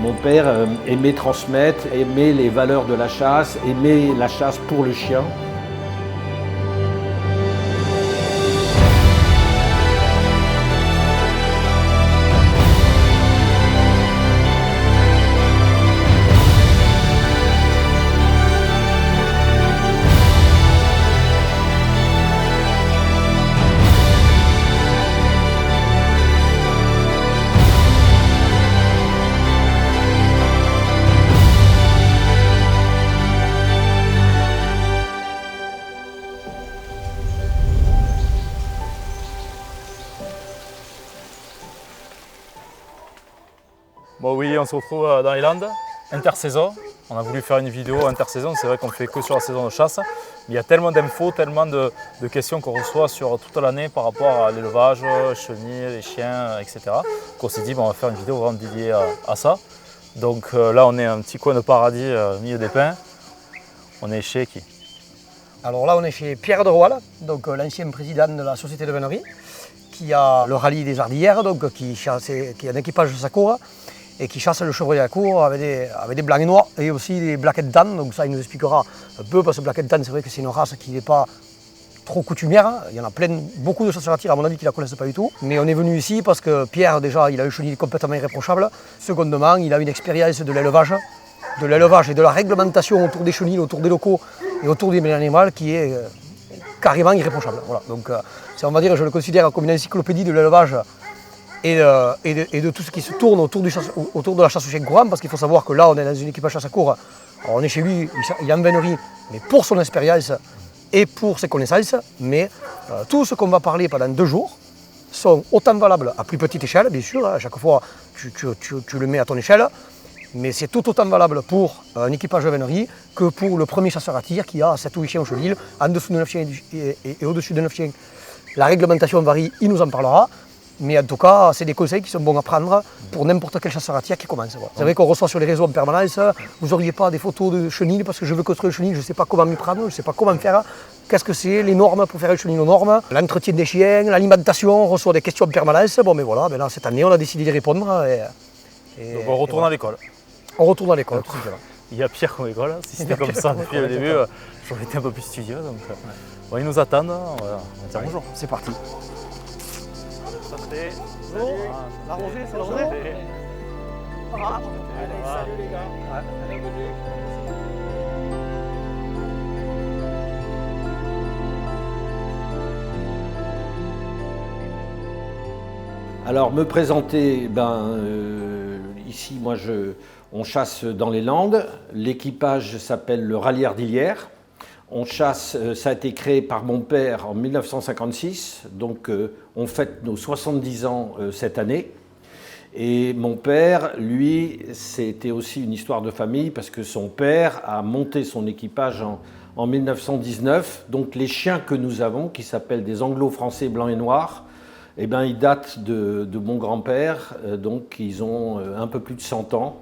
Mon père aimait transmettre, aimait les valeurs de la chasse, aimait la chasse pour le chien. Bon oui, on se retrouve dans les Landes, intersaison. On a voulu faire une vidéo intersaison, c'est vrai qu'on ne fait que sur la saison de chasse. Mais il y a tellement d'infos, tellement de questions qu'on reçoit sur toute l'année par rapport à l'élevage, chenilles, les chiens, etc. Qu'on s'est dit on va faire une vidéo vraiment dédiée à ça. Donc là on est un petit coin de paradis au milieu des pins. On est chez qui? Alors là on est chez Pierre de Roal, donc l'ancien président de la société de vénerie, qui a le rallye des Ardillères, donc qui a un équipage de sa cour et qui chasse le chevreuil à la cour avec des blancs et noirs et aussi des black and tan. Donc ça il nous expliquera un peu parce que black and tan c'est vrai que c'est une race qui n'est pas trop coutumière. Il y en a beaucoup de chasseurs à tir à mon avis qui ne la connaissent pas du tout. Mais on est venu ici parce que Pierre déjà il a un chenil complètement irréprochable. Secondement il a une expérience de l'élevage et de la réglementation autour des chenils, autour des locaux et autour des animaux qui est carrément irréprochable. Voilà. Donc on va dire, je le considère comme une encyclopédie de l'élevage et de tout ce qui se tourne autour de la chasse au chien courant, parce qu'il faut savoir que là on est dans une équipage chasse à cour, on est chez lui, il est en vénerie, mais pour son expérience et pour ses connaissances, mais tout ce qu'on va parler pendant 2 jours sont autant valables à plus petite échelle, bien sûr, à chaque fois tu le mets à ton échelle, mais c'est tout autant valable pour un équipage de vénerie que pour le premier chasseur à tir qui a 7 ou 8 chiens au chenil, en dessous de 9 chiens et au-dessus de 9 chiens. La réglementation varie, il nous en parlera, mais en tout cas, c'est des conseils qui sont bons à prendre pour n'importe quel chasseur à tir qui commence. Voilà. C'est vrai qu'on reçoit sur les réseaux en permanence, vous n'auriez pas des photos de chenil parce que je veux construire un chenil, je ne sais pas comment m'y prendre, je ne sais pas comment faire. Qu'est-ce que c'est, les normes pour faire un chenil aux normes, l'entretien des chiens, l'alimentation, on reçoit des questions en permanence. Bon, mais voilà, là, cette année, on a décidé d'y répondre. Donc on retourne à l'école. On retourne à l'école, tout simplement. Il y a Pierre comme école, si c'était comme ça depuis le début, j'aurais été un peu plus studieux. Donc, bon, ils nous attendent, on va dire bonjour. C'est parti. Santé. La rosée, c'est la rosée. Allez, salut les gars. Bienvenue. Alors me présenter, ici moi on chasse dans les Landes, l'équipage s'appelle le Rallye Ardillières. On chasse, ça a été créé par mon père en 1956, donc on fête nos 70 ans cette année. Et mon père, lui, c'était aussi une histoire de famille parce que son père a monté son équipage en 1919. Donc les chiens que nous avons, qui s'appellent des anglo-français blancs et noirs, eh bien, ils datent de mon grand-père, donc ils ont un peu plus de 100 ans.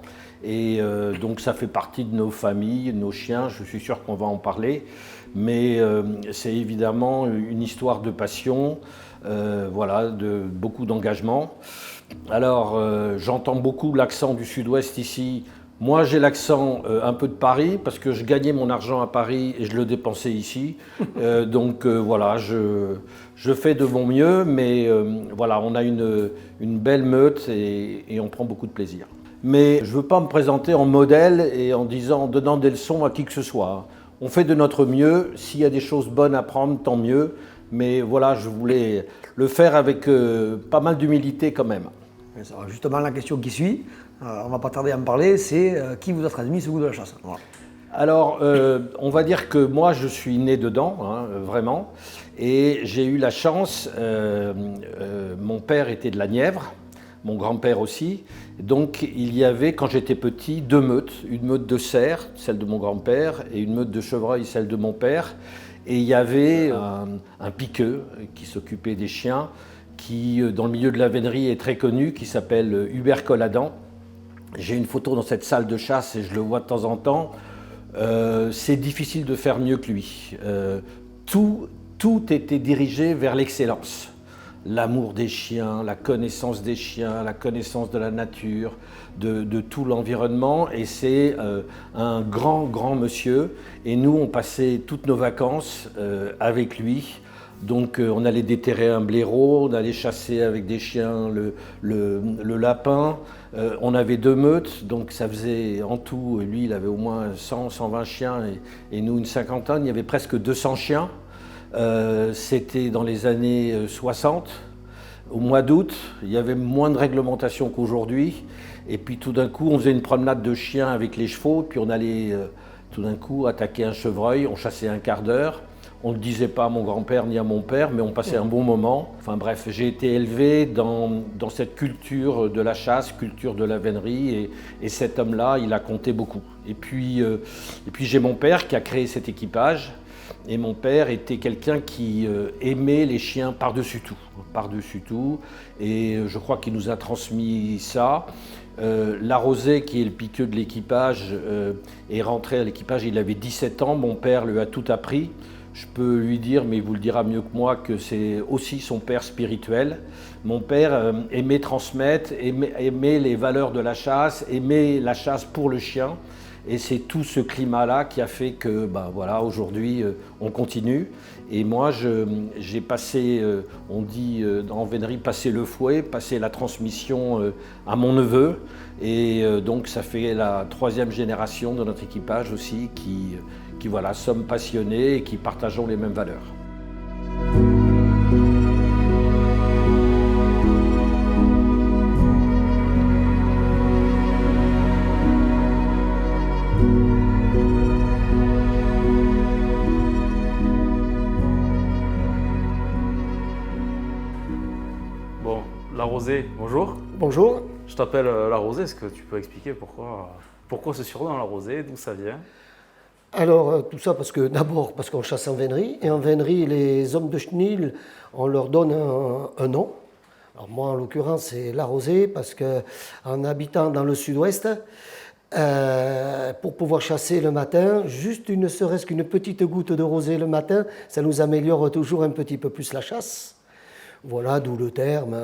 Et donc ça fait partie de nos familles, de nos chiens, je suis sûr qu'on va en parler. Mais c'est évidemment une histoire de passion, voilà, de beaucoup d'engagement. Alors j'entends beaucoup l'accent du sud-ouest ici. Moi j'ai l'accent un peu de Paris parce que je gagnais mon argent à Paris et je le dépensais ici. Donc voilà, je fais de mon mieux, mais voilà, on a une belle meute et on prend beaucoup de plaisir. Mais je ne veux pas me présenter en modèle et en donnant des leçons à qui que ce soit. On fait de notre mieux, s'il y a des choses bonnes à prendre, tant mieux. Mais voilà, je voulais le faire avec pas mal d'humilité quand même. Justement, la question qui suit, on ne va pas tarder à en parler, c'est qui vous a transmis ce goût de la chasse? Voilà. Alors, on va dire que moi, je suis né dedans, hein, vraiment. Et j'ai eu la chance, mon père était de la Nièvre, mon grand-père aussi. Donc il y avait, quand j'étais petit, 2 meutes. Une meute de cerfs, celle de mon grand-père, et une meute de chevreuil, celle de mon père. Et il y avait un piqueux qui s'occupait des chiens, qui, dans le milieu de la vénerie, est très connu, qui s'appelle Hubert Colladan. J'ai une photo dans cette salle de chasse et je le vois de temps en temps. C'est difficile de faire mieux que lui. Tout était dirigé vers l'excellence. l'amour des chiens, la connaissance des chiens, la connaissance de la nature, de tout l'environnement. Et c'est un grand monsieur. Et nous, on passait toutes nos vacances avec lui. Donc on allait déterrer un blaireau, on allait chasser avec des chiens le lapin. On avait 2 meutes, donc ça faisait en tout, lui il avait au moins 100, 120 chiens et nous une cinquantaine, il y avait presque 200 chiens. C'était dans les années 60, au mois d'août, il y avait moins de réglementation qu'aujourd'hui. Et puis tout d'un coup on faisait une promenade de chiens avec les chevaux, puis on allait tout d'un coup attaquer un chevreuil, on chassait un quart d'heure. On ne le disait pas à mon grand-père ni à mon père, mais on passait un bon moment. Enfin bref, j'ai été élevé dans cette culture de la chasse, culture de la vénerie, et cet homme-là, il a compté beaucoup. Et puis j'ai mon père qui a créé cet équipage, et mon père était quelqu'un qui aimait les chiens par-dessus tout, et je crois qu'il nous a transmis ça. Larosé, qui est le piqueux de l'équipage, est rentré à l'équipage, il avait 17 ans, mon père lui a tout appris. Je peux lui dire, mais il vous le dira mieux que moi, que c'est aussi son père spirituel. Mon père aimait transmettre, aimait les valeurs de la chasse, aimait la chasse pour le chien. Et c'est tout ce climat-là qui a fait que, ben voilà, aujourd'hui, on continue. Et moi, j'ai passé, on dit en vénerie, passer le fouet, passer la transmission à mon neveu. Et donc, ça fait la 3e génération de notre équipage aussi qui voilà, sommes passionnés et qui partageons les mêmes valeurs. Bon, Larosé, bonjour. Bonjour. Je t'appelle Larosé, est-ce que tu peux expliquer pourquoi ce surnom Larosé, d'où ça vient? Alors, tout ça d'abord parce qu'on chasse en vénerie, et en vénerie, les hommes de chenil, on leur donne un nom. Alors moi, en l'occurrence, c'est Larosé, parce qu'en habitant dans le sud-ouest, pour pouvoir chasser le matin, juste ne serait-ce qu'une petite goutte de rosée le matin, ça nous améliore toujours un petit peu plus la chasse. Voilà, d'où le terme,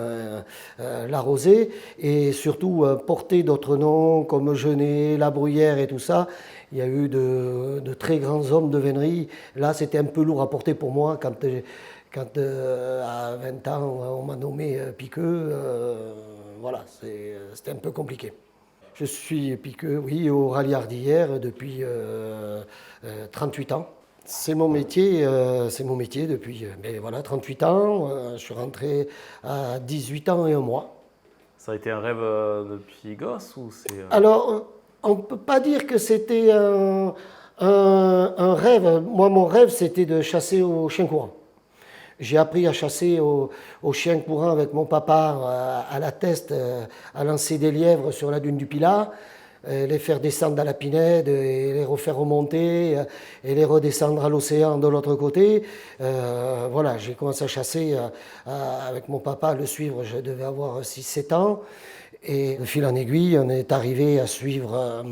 la rosée, et surtout porter d'autres noms comme Genet, La Bruyère et tout ça. Il y a eu de très grands hommes de vénerie. Là, c'était un peu lourd à porter pour moi quand à 20 ans, on m'a nommé piqueux. Voilà, c'était un peu compliqué. Je suis piqueux, oui, au rallye Ardillères depuis 38 ans. C'est mon métier depuis 38 ans. Je suis rentré à 18 ans et 1 mois. Ça a été un rêve depuis gosse ou c'est... Alors, on ne peut pas dire que c'était un rêve. Moi, mon rêve, c'était de chasser au chien courant. J'ai appris à chasser au chien courant avec mon papa à la Teste, à lancer des lièvres sur la dune du Pilat, les faire descendre à la Pinède et les refaire remonter et les redescendre à l'océan de l'autre côté. Voilà, j'ai commencé à chasser avec mon papa, le suivre, je devais avoir 6-7 ans. Et de fil en aiguille, on est arrivé à suivre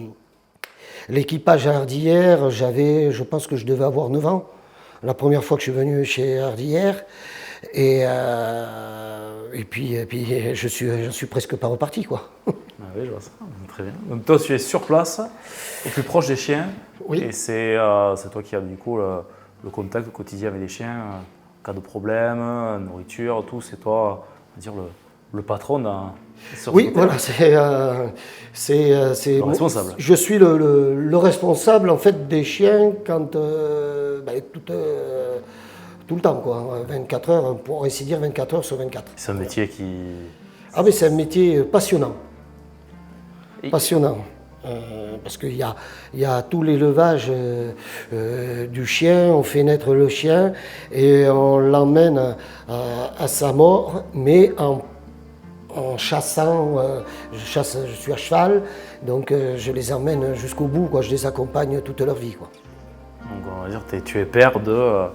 l'équipage à Ardillères. Je pense que je devais avoir 9 ans, la première fois que je suis venu chez Ardillères. Et puis je suis presque pas reparti, quoi. Ah oui, je vois ça, très bien. Donc toi, tu es sur place, au plus proche des chiens. Oui. Et c'est toi qui as du coup le contact quotidien avec les chiens, en cas de problème, nourriture, tout. C'est toi, on va dire, le patron d'un... Oui, voilà, c'est le responsable. Je suis le responsable en fait des chiens quand tout le temps, quoi. 24 heures, pour ainsi dire 24 heures sur 24. C'est un métier qui... Ah oui, c'est un métier passionnant. Passionnant. Parce qu'il y a tout l'élevage du chien, on fait naître le chien et on l'emmène à sa mort, mais en chassant, je suis à cheval, donc je les emmène jusqu'au bout, quoi. Je les accompagne toute leur vie, quoi. Donc on va dire que tu es père de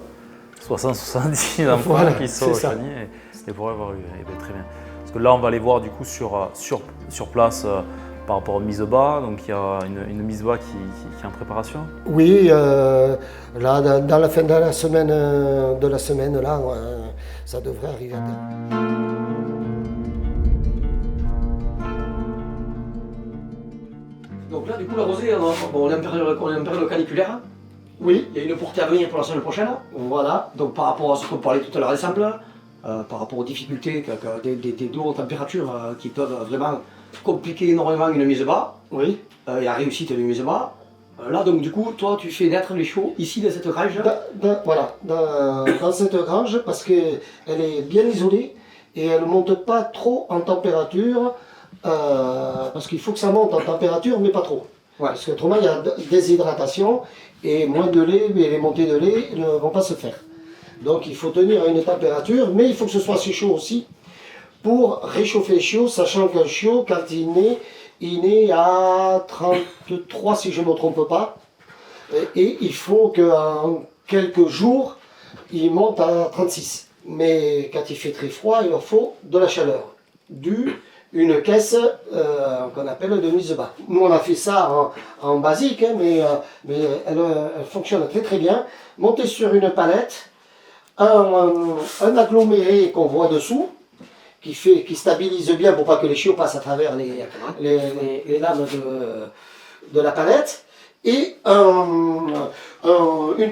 60-70 enfants voilà, qui sont au chanier et pour avoir eu. Eh bien, très bien. Parce que là, on va les voir du coup sur place par rapport aux mises bas. Donc il y a une mise bas qui est en préparation. Oui, là, dans la fin de la semaine, là, ça devrait arriver à terme. du coup, la rosée, on est en période caniculaire. Oui, Il y a une portée à venir pour la semaine prochaine. voilà. Donc par rapport à ce qu'on parlait tout à l'heure ensemble, par rapport aux difficultés des dos températures qui peuvent vraiment compliquer énormément une mise bas Oui. et la réussite d'une mise bas. Là, donc du coup, toi, tu fais naître les chiots ici dans cette grange. Voilà, dans cette grange, parce qu'elle est bien isolée et elle ne monte pas trop en température, parce qu'il faut que ça monte en température, mais pas trop. Ouais. Parce qu'autrement, il y a déshydratation et moins de lait, mais les montées de lait ne vont pas se faire. Donc il faut tenir à une température, mais il faut que ce soit assez chaud aussi pour réchauffer le chiot, sachant qu'un chiot, quand il naît à 33 si je ne me trompe pas, et il faut qu'en quelques jours, il monte à 36. Mais quand il fait très froid, il leur faut de la chaleur, une caisse qu'on appelle de mise bas. Nous on a fait ça en basique, hein, mais elle fonctionne très très bien. Monter sur une palette, un aggloméré qu'on voit dessous, qui stabilise bien pour pas que les chiots passent à travers les lames de la palette, et une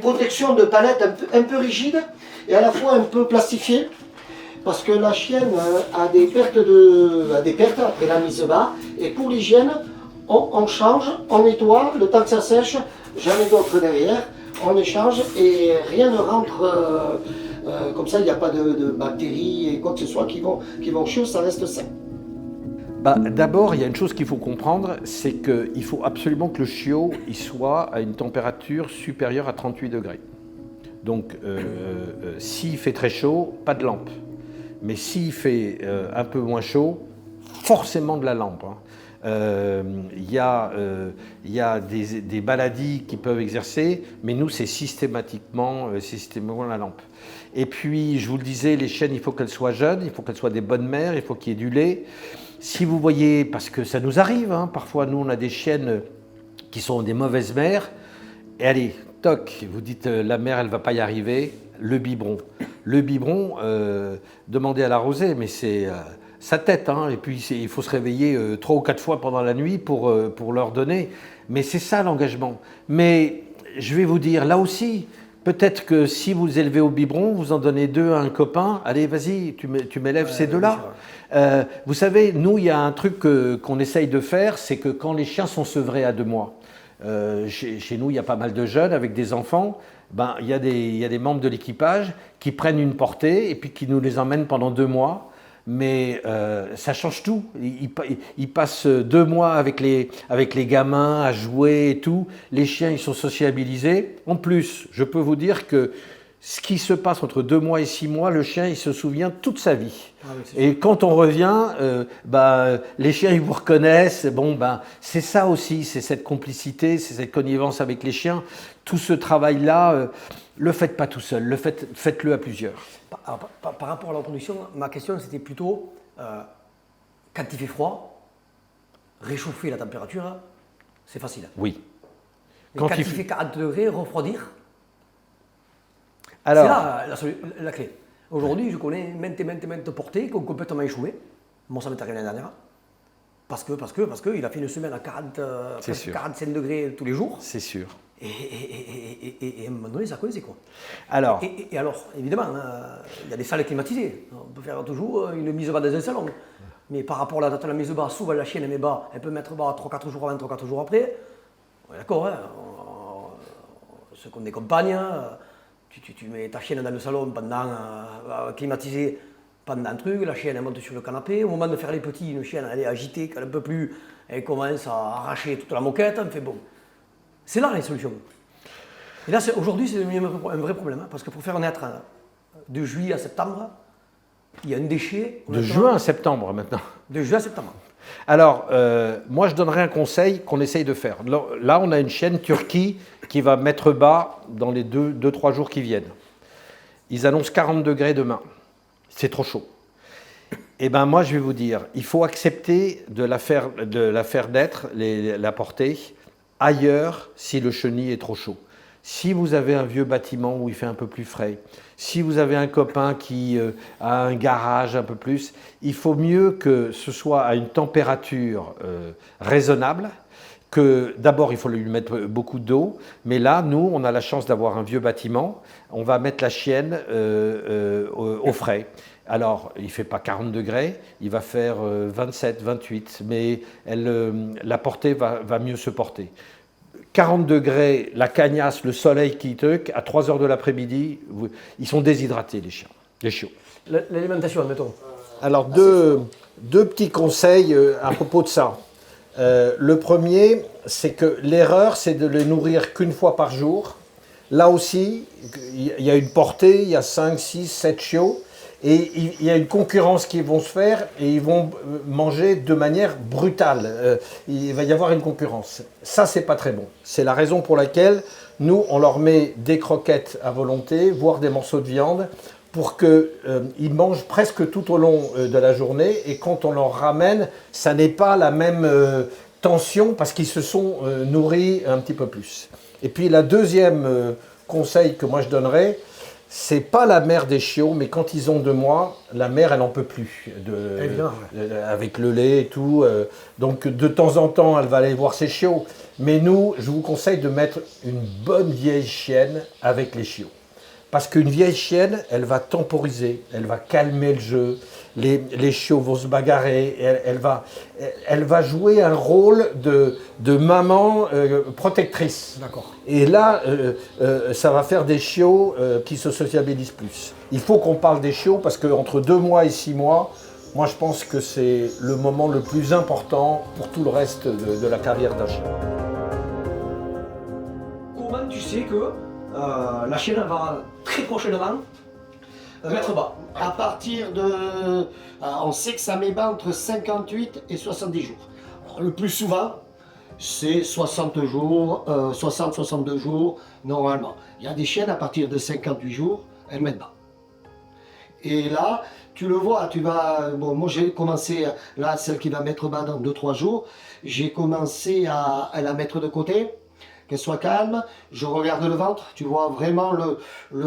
protection de palette un peu rigide et à la fois un peu plastifiée, parce que la chienne a des pertes après la mise bas, et pour l'hygiène, on change, on nettoie, le temps que ça sèche, jamais d'autre derrière, on échange et rien ne rentre. Comme ça, il n'y a pas de bactéries et quoi que ce soit qui vont au chiot, ça reste sain. D'abord, il y a une chose qu'il faut comprendre, c'est qu'il faut absolument que le chiot il soit à une température supérieure à 38 degrés. Donc, s'il fait très chaud, pas de lampe. Mais s'il fait un peu moins chaud, forcément de la lampe. Il y a des maladies qui peuvent exercer, mais nous, c'est systématiquement la lampe. Et puis, je vous le disais, les chiennes, il faut qu'elles soient jeunes, il faut qu'elles soient des bonnes mères, il faut qu'il y ait du lait. Si vous voyez, parce que ça nous arrive, parfois, nous, on a des chiennes qui sont des mauvaises mères, et allez, toc, vous dites, la mère, elle ne va pas y arriver, le biberon. Le biberon, demandez à la rosée, mais c'est sa tête, et puis il faut se réveiller 3 ou 4 fois pendant la nuit pour leur donner. Mais c'est ça l'engagement. Mais je vais vous dire, là aussi, peut-être que si vous élevez au biberon, vous en donnez 2 à un copain, allez, vas-y, tu m'élèves ces 2-là. Vous savez, nous, il y a un truc qu'on essaye de faire, c'est que quand les chiens sont sevrés à 2 mois, chez nous, il y a pas mal de jeunes avec des enfants, il y a des membres de l'équipage qui prennent une portée et puis qui nous les emmènent pendant 2 mois. Mais ça change tout. Ils passent 2 mois avec les gamins à jouer et tout. Les chiens, ils sont sociabilisés. En plus, je peux vous dire que ce qui se passe entre 2 mois et 6 mois, le chien, il se souvient toute sa vie. Et quand on revient, les chiens, ils vous reconnaissent. C'est ça aussi, c'est cette complicité, c'est cette connivence avec les chiens. Tout ce travail-là, le faites pas tout seul, faites-le à plusieurs. Par rapport à la production, ma question c'était plutôt quand il fait froid, réchauffer la température, c'est facile. Oui. Mais quand il fait 40 degrés, refroidir, alors, c'est là la clé. Aujourd'hui, je connais maintes portées qui ont complètement échoué. Moi, ça m'est arrivé l'année dernière. Parce qu'il a fait une semaine à 45 degrés tous les jours. C'est sûr. Et à un moment donné, ça connaissait quoi. Alors, et alors, évidemment, il y a des salles climatisées. On peut faire toujours une mise bas dans un salon. Mais par rapport à la mise bas, souvent la chienne elle met bas, elle peut mettre bas 3-4 jours avant, 3-4 jours après. Ouais, d'accord, ceux qu'on accompagne, tu mets ta chienne dans le salon pendant climatisé pendant un truc, la chienne elle monte sur le canapé. Au moment de faire les petits, une chienne elle est agitée, qu'elle ne peut plus, elle commence à arracher toute la moquette. On fait bon. C'est là les solutions. Et là, aujourd'hui, c'est devenu un vrai problème. Parce que pour faire naître de juillet à septembre, il y a un déchet. De juin à septembre maintenant. De juin à septembre. Alors, moi, je donnerais un conseil qu'on essaye de faire. Là, on a une chienne Turquie qui va mettre bas dans les 2-3 jours qui viennent. Ils annoncent 40 degrés demain. C'est trop chaud. Eh bien, moi, je vais vous dire, il faut accepter de la faire naître, la portée, ailleurs si le chenil est trop chaud. Si vous avez un vieux bâtiment où il fait un peu plus frais, si vous avez un copain qui a un garage un peu plus, il faut mieux que ce soit à une température raisonnable, que d'abord il faut lui mettre beaucoup d'eau, mais là, nous, on a la chance d'avoir un vieux bâtiment, on va mettre la chienne au frais. Alors, il ne fait pas 40 degrés, il va faire 27, 28, mais la portée va mieux se porter. 40 degrés, la cagnasse, le soleil qui truc, à 3 heures de l'après-midi, ils sont déshydratés, les chiots. L'alimentation, admettons. Alors, deux petits conseils à propos de ça. Le premier, c'est que l'erreur, c'est de les nourrir qu'une fois par jour. Là aussi, il y a une portée, il y a 5, 6, 7 chiots, et il y a une concurrence qui vont se faire, et ils vont manger de manière brutale. Il va y avoir une concurrence. Ça, c'est pas très bon. C'est la raison pour laquelle nous, on leur met des croquettes à volonté, voire des morceaux de viande, pour qu'ils mangent presque tout au long de la journée, et quand on leur ramène, ça n'est pas la même tension parce qu'ils se sont nourris un petit peu plus. Et puis la deuxième conseil que moi je donnerais, c'est pas la mère des chiots, mais quand ils ont 2 mois, la mère elle n'en peut plus, avec le lait et tout. Donc de temps en temps, elle va aller voir ses chiots. Mais nous, je vous conseille de mettre une bonne vieille chienne avec les chiots. Parce qu'une vieille chienne, elle va temporiser, elle va calmer le jeu, les chiots vont se bagarrer, elle va jouer un rôle de maman protectrice. D'accord. Et là, ça va faire des chiots qui se sociabilisent plus. Il faut qu'on parle des chiots parce qu'entre 2 mois et 6 mois, moi je pense que c'est le moment le plus important pour tout le reste de la carrière d'un chien. Comment tu sais que la chienne va très prochainement mettre bas? À partir de... on sait que ça met bas entre 58 et 70 jours. Alors, le plus souvent, c'est 60 jours, 60-62 jours, normalement. Il y a des chiennes, à partir de 58 jours, elles mettent bas. Et là, tu le vois, tu vas... Bon, moi j'ai commencé, là, celle qui va mettre bas dans 2-3 jours, j'ai commencé à la mettre de côté, qu'elle soit calme, je regarde le ventre, tu vois vraiment le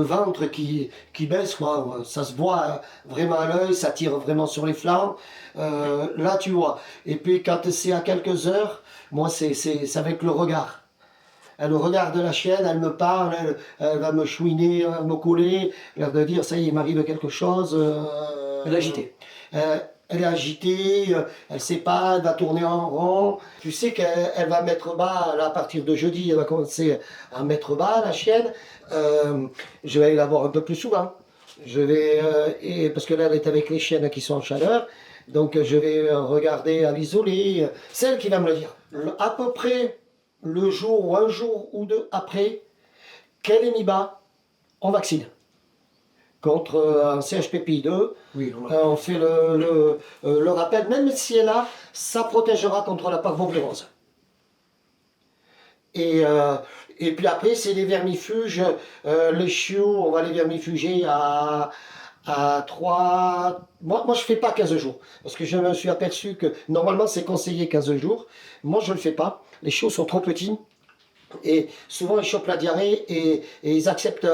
ventre qui baisse, quoi. Ça se voit vraiment à l'œil, ça tire vraiment sur les flancs, là tu vois. Et puis quand c'est à quelques heures, moi c'est avec le regard. Elle regarde la chienne, elle me parle, elle va me chouiner, me coller, elle va dire ça y est, il m'arrive quelque chose. Elle est agitée. Elle est agitée, elle ne sait pas, elle va tourner en rond. Tu sais qu'elle va mettre bas, là, à partir de jeudi, elle va commencer à mettre bas, la chienne. Je vais aller la voir un peu plus souvent. Parce que là, elle est avec les chiennes qui sont en chaleur. Donc, je vais regarder à l'isoler. C'est elle qui va me le dire. À peu près le jour ou un jour ou 2 après qu'elle est mise bas, on vaccine. Contre un CHPPI2, oui, on fait le rappel, même si elle a, ça protégera contre la parvovirose. Et puis après, c'est les vermifuges, les chiots, on va les vermifuger à 3... Moi, je ne fais pas 15 jours, parce que je me suis aperçu que normalement, c'est conseillé 15 jours. Moi, je ne le fais pas. Les chiots sont trop petits. Et souvent ils chopent la diarrhée et ils acceptent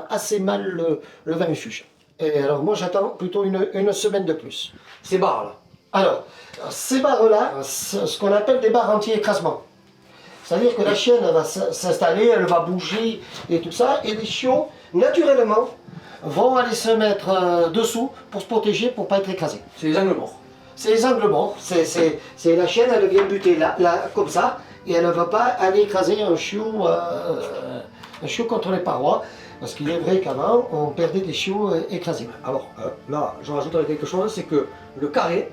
assez mal le vermifuge. Et alors moi j'attends plutôt une semaine de plus. Ces barres là. Alors, ces barres-là, ce qu'on appelle des barres anti-écrasement. C'est-à-dire que la chienne elle va s'installer, elle va bouger et tout ça, et les chiots, naturellement, vont aller se mettre dessous pour se protéger, pour ne pas être écrasés. C'est les angles morts. C'est les angles morts, c'est la chienne, elle vient buter là, comme ça, et elle ne va pas aller écraser un chiot contre les parois, parce qu'il est vrai qu'avant, on perdait des chiots écrasés. Alors là, je rajouterai quelque chose, c'est que le carré,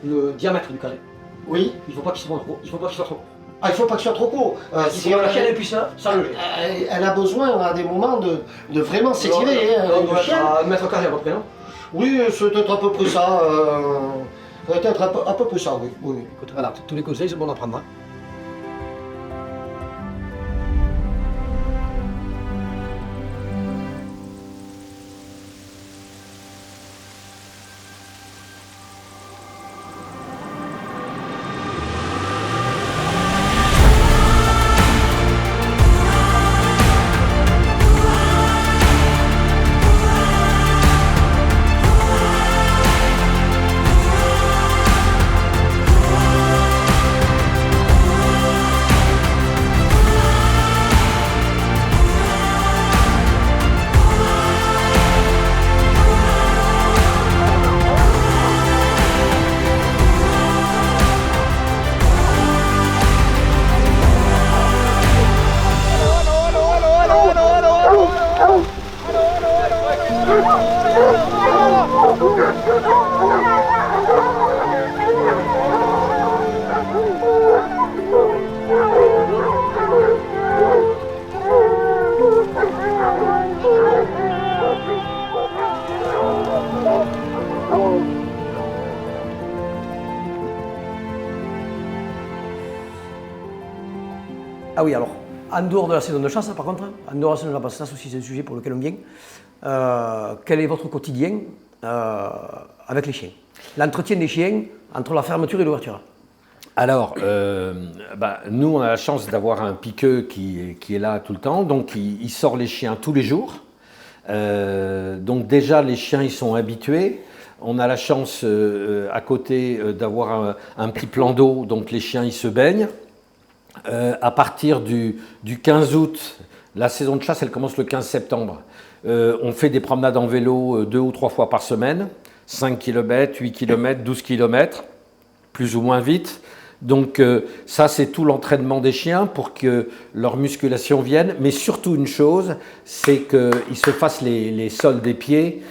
le diamètre du carré, oui, il ne faut pas qu'il soit trop. Il faut pas qu'il soit trop court. Ah, il ne faut pas qu'il soit trop court. Si la chienne puisse ça le gêne. Elle a besoin à des moments de vraiment s'étirer. On doit être à 1 mètre carré à peu près, non? Oui, c'est peut-être à peu près ça. Peut-être à peu près ça, oui. Écoute, voilà, tous les conseils, c'est bon à prendre. Hein. Ah oui, alors, en dehors de la saison de chasse, par contre, en dehors de la saison de chasse, ça aussi c'est un sujet pour lequel on vient, quel est votre quotidien avec les chiens? L'entretien des chiens entre la fermeture et l'ouverture? Alors, nous, on a la chance d'avoir un piqueux qui est là tout le temps, donc il sort les chiens tous les jours. Donc déjà, les chiens, ils sont habitués. On a la chance à côté d'avoir un petit plan d'eau, donc les chiens, ils se baignent. À partir du 15 août, la saison de chasse, elle commence le 15 septembre. On fait des promenades en vélo 2 ou 3 fois par semaine, 5 km, 8 km, 12 km, plus ou moins vite. Donc ça, c'est tout l'entraînement des chiens pour que leur musculation vienne. Mais surtout une chose, c'est qu'ils se fassent les sols des pieds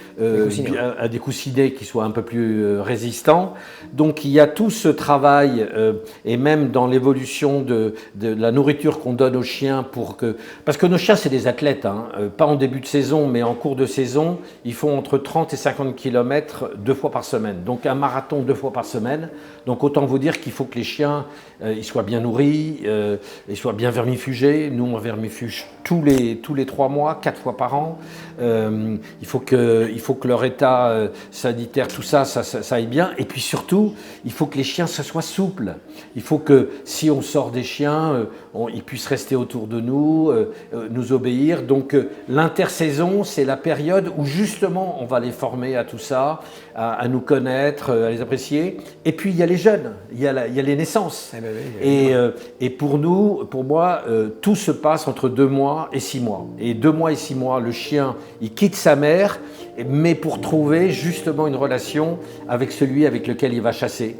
à des coussinets qui soient un peu plus résistants. Donc il y a tout ce travail, et même dans l'évolution de la nourriture qu'on donne aux chiens parce que nos chiens, c'est des athlètes, hein, pas en début de saison, mais en cours de saison, ils font entre 30 et 50 km 2 fois par semaine. Donc un marathon 2 fois par semaine. Donc autant vous dire qu'il faut que les chiens ils soient bien nourris, ils soient bien vermifugés. Nous, on vermifuge tous les 3 mois, 4 fois par an. Il faut que leur état sanitaire, tout ça aille bien. Et puis surtout, il faut que les chiens, ça soit souple. Il faut que si on sort des chiens, ils puissent rester autour de nous, nous obéir. Donc l'intersaison, c'est la période où justement on va les former à tout ça, à nous connaître, à les apprécier. Et puis il y a les jeunes, il y a les naissances. Et pour moi, tout se passe entre 2 mois et 6 mois. Et 2 mois et 6 mois, le chien, il quitte sa mère, mais pour trouver justement une relation avec celui avec lequel il va chasser.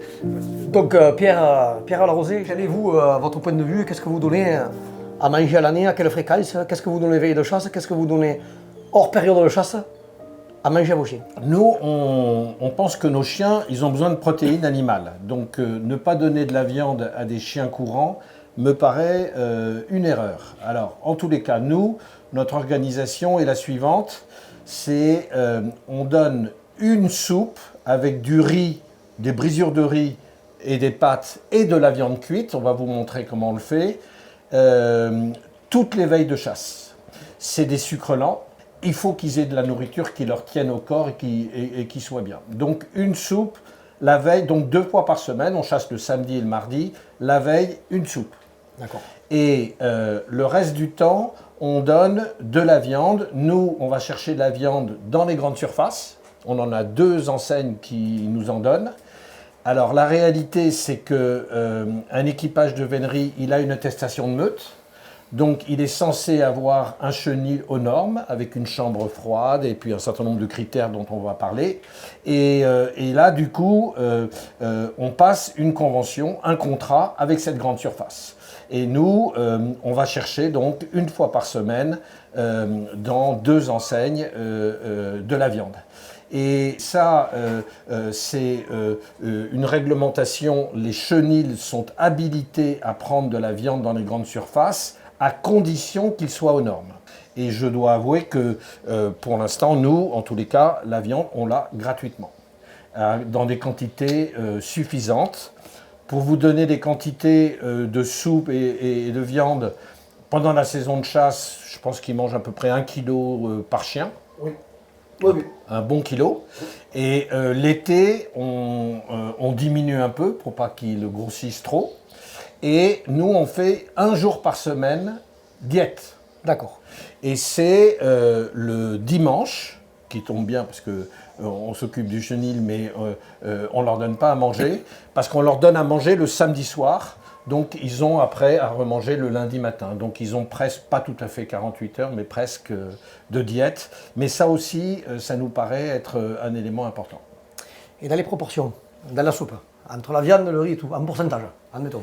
Donc Pierre Larosé, quel est vous, votre point de vue? Qu'est-ce que vous donnez à manger à l'année? À quelle fréquence? Qu'est-ce que vous donnez veille de chasse? Qu'est-ce que vous donnez hors période de chasse à manger à vos chiens? Nous, on pense que nos chiens, ils ont besoin de protéines animales. Donc ne pas donner de la viande à des chiens courants me paraît une erreur. Alors, en tous les cas, nous, notre organisation est la suivante. C'est on donne une soupe avec du riz, des brisures de riz et des pâtes et de la viande cuite. On va vous montrer comment on le fait. Toutes les veilles de chasse. C'est des sucres lents. Il faut qu'ils aient de la nourriture qui leur tienne au corps et qui soit bien. Donc une soupe la veille, donc 2 fois par semaine. On chasse le samedi et le mardi. La veille, une soupe. D'accord. Et le reste du temps, on donne de la viande. Nous, on va chercher de la viande dans les grandes surfaces. On en a 2 enseignes qui nous en donnent. Alors la réalité, c'est qu'un équipage de vénerie, il a une attestation de meute. Donc il est censé avoir un chenil aux normes, avec une chambre froide et puis un certain nombre de critères dont on va parler. Et là, du coup, on passe une convention, un contrat avec cette grande surface. Et nous, on va chercher donc 1 fois par semaine dans 2 enseignes de la viande. Et ça, c'est une réglementation. Les chenils sont habilités à prendre de la viande dans les grandes surfaces à condition qu'ils soient aux normes. Et je dois avouer que pour l'instant, nous, en tous les cas, la viande, on l'a gratuitement, dans des quantités suffisantes. Pour vous donner des quantités de soupe et de viande, pendant la saison de chasse, je pense qu'ils mangent à peu près 1 kilo par chien. Oui. Oui. Un bon kilo. Et l'été, on diminue un peu pour pas qu'ils grossissent trop. Et nous, on fait 1 jour par semaine diète. D'accord. Et c'est le dimanche, qui tombe bien parce que on s'occupe du chenil, mais on ne leur donne pas à manger, parce qu'on leur donne à manger le samedi soir. Donc ils ont après à remanger le lundi matin. Donc ils ont presque, pas tout à fait 48 heures, mais presque de diète. Mais ça aussi, ça nous paraît être un élément important. Et dans les proportions, dans la soupe, entre la viande, le riz et tout, en pourcentage, admettons.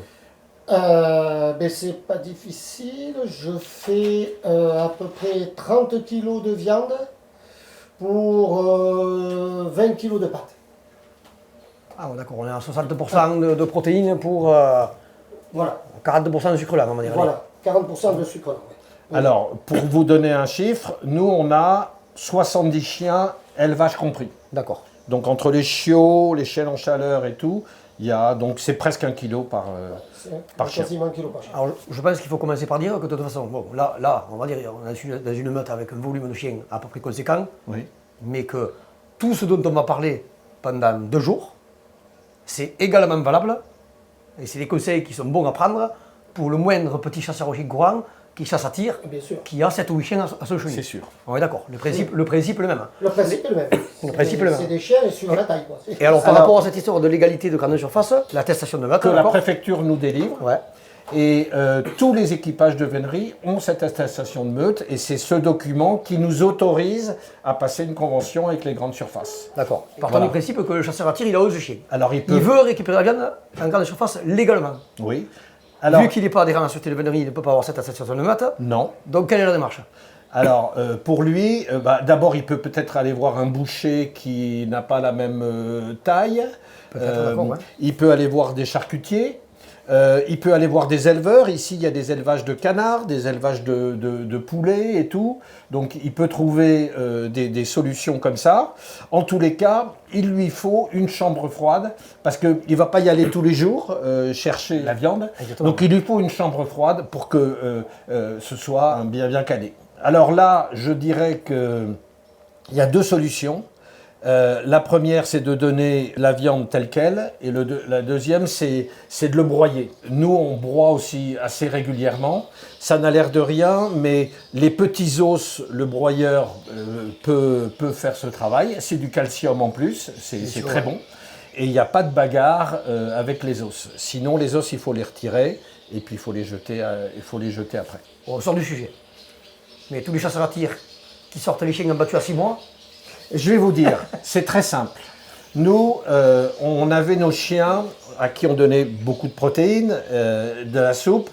C'est pas difficile. Je fais à peu près 30 kg de viande pour 20 kg de pâtes. Ah d'accord, on est à 60% de protéines pour Voilà. 40% de sucre lent, on va dire. Voilà, 40% de sucre. Oui. Alors, pour vous donner un chiffre, nous on a 70 chiens, élevage compris. D'accord. Donc entre les chiots, les chiens en chaleur et tout, Donc c'est presque 1 kilo par chien. Quasiment 1 kilo par chien. Alors, je pense qu'il faut commencer par dire que de toute façon, bon, là, on va dire, on est dans une meute avec un volume de chiens à peu près conséquent, Oui. mais que tout ce dont on va parler pendant 2 jours, c'est également valable, et c'est des conseils qui sont bons à prendre pour le moindre petit chasseur au chien courant qui chasse à tir, Bien sûr. qui a 7 ou 8 chiens à son chenil. C'est sûr. On est d'accord, le principe est le même. Le principe est le même. principe est le même. C'est des chiens et suivant la taille. Quoi. Et alors, par Alors- rapport à cette histoire de l'égalité de grande surface, l'attestation de meute, Que la d'accord. préfecture nous délivre. Ouais. Et tous les équipages de vénerie ont cette attestation de meute et c'est ce document qui nous autorise à passer une convention avec les grandes surfaces. D'accord. Partant Voilà. du principe que le chasseur à tir, il a 11 chiens. Alors il peut... Il veut récupérer la viande en grande surface légalement. Oui. Alors, Vu qu'il n'est pas adhérent à la société de vénerie, il ne peut pas avoir cette attestation de meute. non. Donc, quelle est la démarche? Alors, pour lui, d'abord, il peut peut-être aller voir un boucher qui n'a pas la même taille. Peut-être, d'accord, ouais. Il peut aller voir des charcutiers. Il peut aller voir des éleveurs. Ici, il y a des élevages de canards, des élevages de poulets et tout. Donc, il peut trouver des solutions comme ça. En tous les cas, il lui faut une chambre froide parce qu'il ne va pas y aller tous les jours chercher la viande. Exactement. Donc, il lui faut une chambre froide pour que ce soit bien calé. Alors là, je dirais qu'il y a 2 solutions. La première, c'est de donner la viande telle qu'elle, et la deuxième, c'est de le broyer. Nous, on broie aussi assez régulièrement. Ça n'a l'air de rien, mais les petits os, le broyeur peut faire ce travail. C'est du calcium en plus, c'est très bon. Et il n'y a pas de bagarre avec les os. Sinon, les os, il faut les retirer, et puis il faut les jeter après. On sort du sujet. Mais tous les chasseurs à tir qui sortent les chiens battus à 6 mois, Je vais vous dire, c'est très simple. Nous, on avait nos chiens à qui on donnait beaucoup de protéines, de la soupe.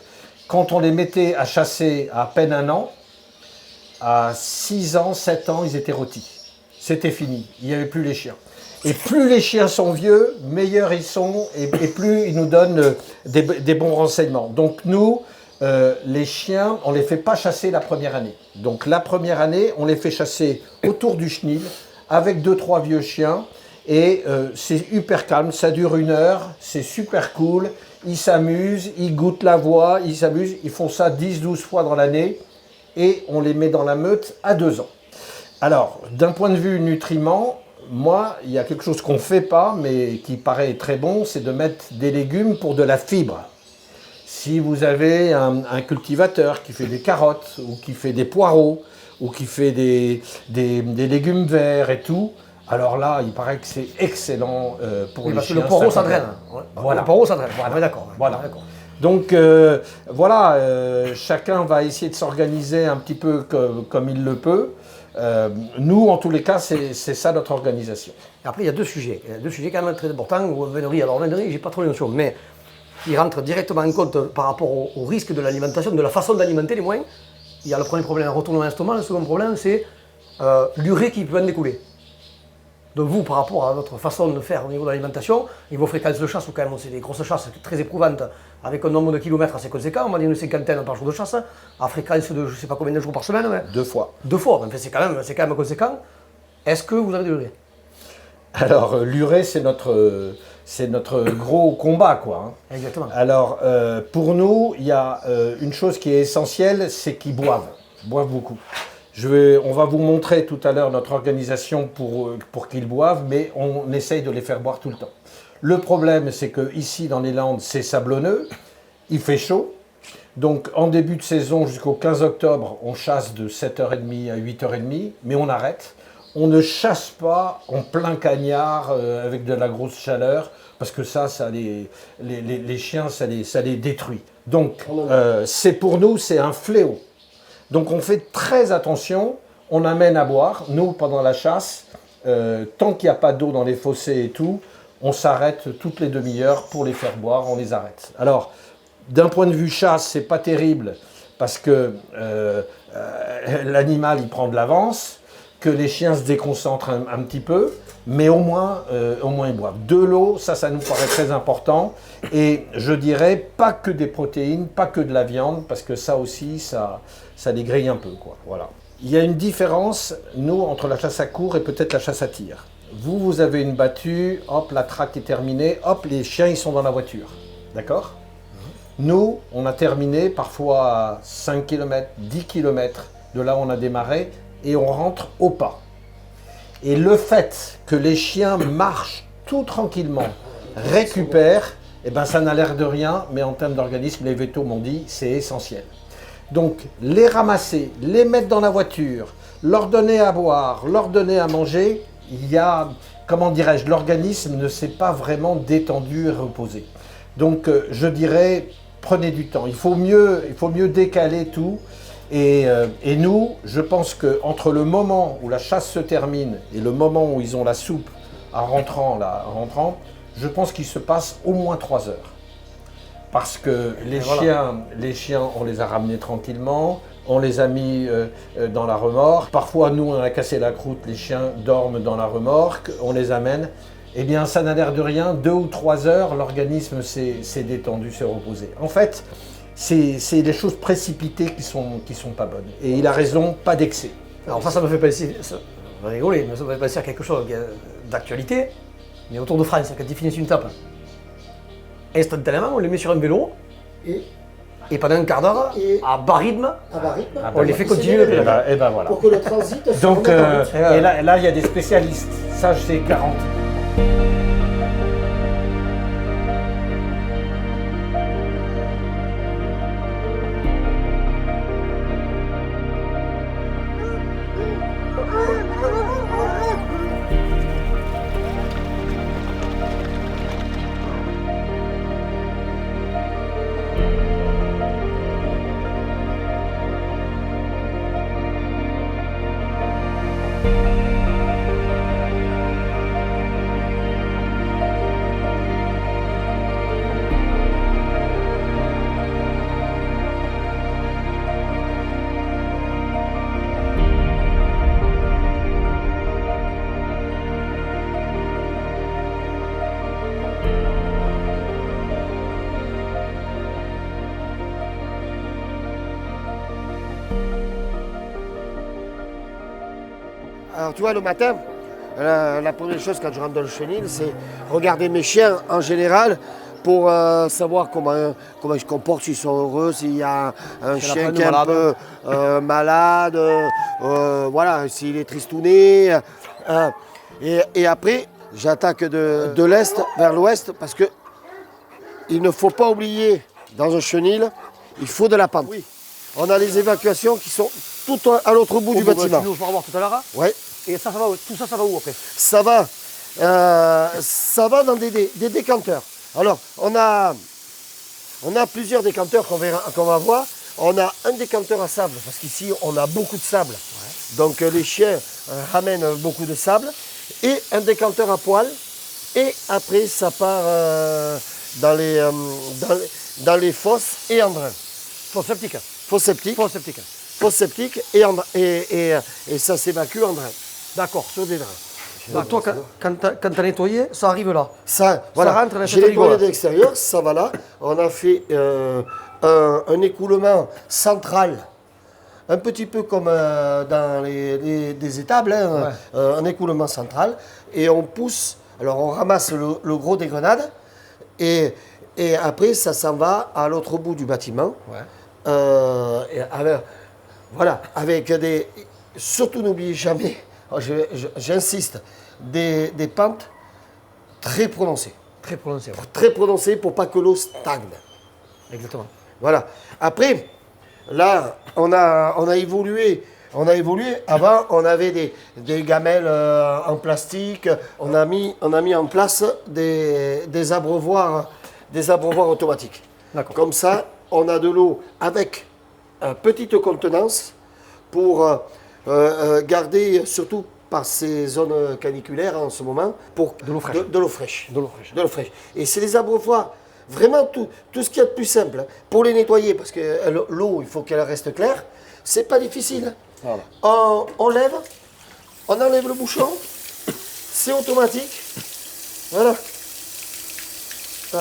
Quand on les mettait à chasser à peine 1 an, à 6 ans, 7 ans, ils étaient rôtis. C'était fini, il n'y avait plus les chiens. Et plus les chiens sont vieux, meilleurs ils sont et plus ils nous donnent des bons renseignements. Donc nous, les chiens, on ne les fait pas chasser la première année. Donc la première année, on les fait chasser autour du chenil avec 2-3 vieux chiens. Et c'est hyper calme, ça dure 1 heure, c'est super cool. Ils s'amusent, ils goûtent la voix, ils s'amusent. Ils font ça 10-12 fois dans l'année et on les met dans la meute à 2 ans. Alors, d'un point de vue nutriments, moi, il y a quelque chose qu'on ne fait pas, mais qui paraît très bon, c'est de mettre des légumes pour de la fibre. Si vous avez un cultivateur qui fait des carottes, ou qui fait des poireaux, ou qui fait des légumes verts et tout, alors là, il paraît que c'est excellent pour oui, les parce que chiens. le poireau, ça ça draine. Voilà. Le poireau, ça draine. Voilà, d'accord. Voilà. D'accord. Donc voilà, chacun va essayer de s'organiser un petit peu comme il le peut. Nous, en tous les cas, c'est ça notre organisation. Et après, il y a 2 sujets. Il y a 2 sujets quand même très importants. Vénerie, alors vénerie, j'ai pas trop les notions, mais qui rentrent directement en compte par rapport au risque de l'alimentation, de la façon d'alimenter les moins. Il y a le premier problème, un retournement d'estomac. Le second problème, c'est l'urée qui peut en découler. Donc vous, par rapport à votre façon de faire au niveau de l'alimentation, et vos fréquences de chasse, ou quand même, c'est des grosses chasses très éprouvantes, avec un nombre de kilomètres assez conséquent, on va dire une 50aine par jour de chasse, à fréquence de je ne sais pas combien de jours par semaine, mais 2 fois. 2 fois, enfin, c'est quand même conséquent. Est-ce que vous avez de l'urée? Alors, l'urée, c'est notre gros combat, quoi. Hein. Exactement. Alors, pour nous, il y a une chose qui est essentielle, c'est qu'ils boivent beaucoup. On va vous montrer tout à l'heure notre organisation pour qu'ils boivent, mais on essaye de les faire boire tout le temps. Le problème, c'est que ici dans les Landes, c'est sablonneux, il fait chaud. Donc en début de saison jusqu'au 15 octobre, on chasse de 7h30 à 8h30, mais on arrête. On ne chasse pas en plein cagnard avec de la grosse chaleur, parce que ça les chiens, ça les détruit. Donc pour nous, c'est un fléau. Donc on fait très attention, on amène à boire. Nous, pendant la chasse, tant qu'il n'y a pas d'eau dans les fossés et tout, on s'arrête toutes les demi-heures pour les faire boire, on les arrête. Alors, d'un point de vue chasse, c'est pas terrible parce que l'animal il prend de l'avance, que les chiens se déconcentrent un petit peu, mais au moins ils boivent. De l'eau, ça nous paraît très important. Et je dirais pas que des protéines, pas que de la viande, parce que ça aussi, ça les grille un peu, quoi. Voilà. Il y a une différence, nous, entre la chasse à courre et peut-être la chasse à tir. vous avez une battue, hop, la traque est terminée, hop, les chiens, ils sont dans la voiture. D'accord? Nous, on a terminé parfois à 5 km, 10 km de là où on a démarré et on rentre au pas. Et le fait que les chiens marchent tout tranquillement, récupèrent, eh ben, ça n'a l'air de rien, mais en termes d'organisme, les vétos m'ont dit c'est essentiel. Donc, les ramasser, les mettre dans la voiture, leur donner à boire, leur donner à manger, il y a, comment dirais-je, l'organisme ne s'est pas vraiment détendu et reposé. Donc, je dirais, prenez du temps. Il faut mieux décaler tout. Et nous, je pense qu'entre le moment où la chasse se termine et le moment où ils ont la soupe en rentrant, je pense qu'il se passe au moins 3 heures. Parce que les chiens, on les a ramenés tranquillement, on les a mis dans la remorque. Parfois, nous, on a cassé la croûte, les chiens dorment dans la remorque, on les amène. Eh bien, ça n'a l'air de rien, 2 ou 3 heures, l'organisme s'est détendu, s'est reposé. En fait, c'est des choses précipitées qui sont pas bonnes. Et il a raison, pas d'excès. Alors ça me fait penser, on va rigoler, mais ça me fait penser à quelque chose d'actualité. Mais autour de France, quand ils finissent une tape, instantanément, on les met sur un vélo et pendant un quart d'heure, à bas rythme, on les fait continuer le pédale. Et ben voilà. Pour que le transit se Donc, remonte en route. et là, il y a des spécialistes. Ça, je sais garanti. Alors tu vois, le matin, la première chose quand je rentre dans le chenil, c'est regarder mes chiens en général pour savoir comment ils se comportent, s'ils sont heureux, s'il y a un chien qui est un peu malade, voilà, s'il est tristouné. Et après, j'attaque de l'est vers l'ouest parce que il ne faut pas oublier, dans un chenil, il faut de la pente. Oui. On a les évacuations qui sont tout à l'autre bout du bâtiment. Tu nous feras voir tout à l'heure. Ouais. Et ça va où? Tout ça, ça va où après? Ça va dans des décanteurs. Alors, on a plusieurs décanteurs qu'on va voir. On a un décanteur à sable, parce qu'ici, on a beaucoup de sable. Ouais. Donc, les chiens ramènent beaucoup de sable. Et un décanteur à poil. Et après, ça part dans les fosses et en drain. Fosse septique. Fosse septique. Fosse septique. Fosse septique et ça s'évacue en drain. D'accord. Sur des drains. Donc toi, quand tu as nettoyé, ça arrive là. Voilà. Ça rentre dans J'ai nettoyé de l'extérieur, ça va là. On a fait un écoulement central, un petit peu comme dans des étables, hein, ouais. Un écoulement central. Et on pousse, alors on ramasse le gros des grenades et après ça s'en va à l'autre bout du bâtiment. Ouais. Avec des... Surtout n'oubliez jamais, j'insiste, des pentes très prononcées. Très prononcées. Ouais. Très prononcées pour pas que l'eau stagne. Exactement. Voilà. Après, là, on a évolué. Avant, on avait des gamelles en plastique. On a mis en place des abreuvoirs automatiques. D'accord. Comme ça, on a de l'eau avec petite contenance pour garder, surtout par ces zones caniculaires en ce moment, pour de l'eau fraîche. De l'eau fraîche. De l'eau fraîche. Et c'est les abreuvoirs, vraiment tout ce qu'il y a de plus simple. Hein, pour les nettoyer, parce que l'eau, il faut qu'elle reste claire, c'est pas difficile. Voilà. On enlève le bouchon, c'est automatique. Voilà.